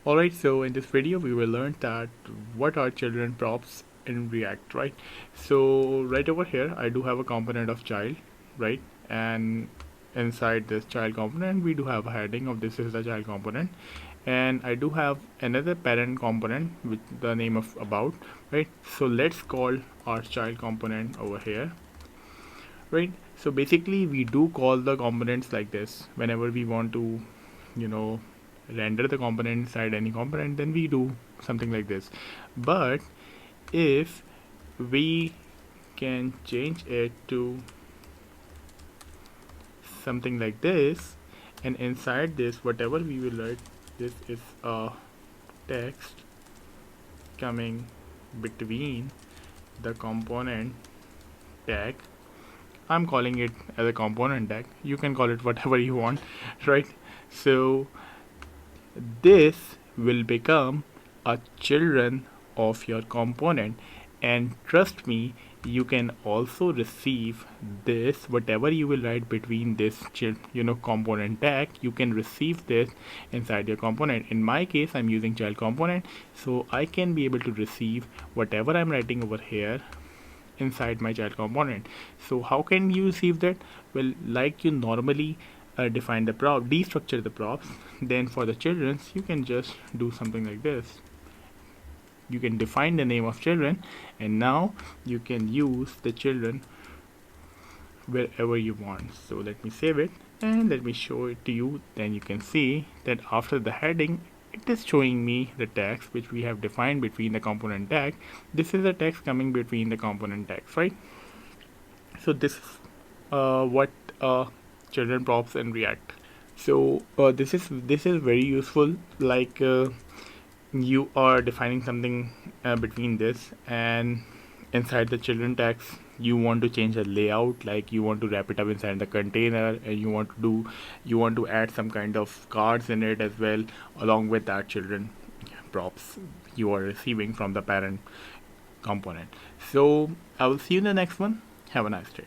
Alright, so in this video we will learn that what are children props in React, right? So right over here I do have a component of child, right? And inside this child component we do have a heading of this is the child component, and I do have another parent component with the name of about, right? So let's call our child component over here, right? So basically we do call the components like this whenever we want to, you know, render the component inside any component, then we do something like this. But if we can change it to something like this, and inside this whatever we will write, this is a text coming between the component tag. I'm calling it as a component tag, you can call it whatever you want, right? So this will become a children of your component, and trust me, you can also receive this whatever you will write between this component tag. You can receive this inside your component. In my case I'm using child component, so I can be able to receive whatever I'm writing over here inside my child component. So how can you receive that? Well, like you normally define the prop, destructure the props, then for the children's you can just do something like this. You can define the name of children, and now you can use the children wherever you want. So let me save it and let me show it to you. Then you can see that after the heading it is showing me the text which we have defined between the component tag. This is the text coming between the component tags, right? So this is what children props in React. So this is very useful. Like you are defining something between this, and inside the children tags you want to change the layout, like you want to wrap it up inside the container, and you want to add some kind of cards in it as well, along with that children props you are receiving from the parent component. So I will see you in the next one. Have a nice day.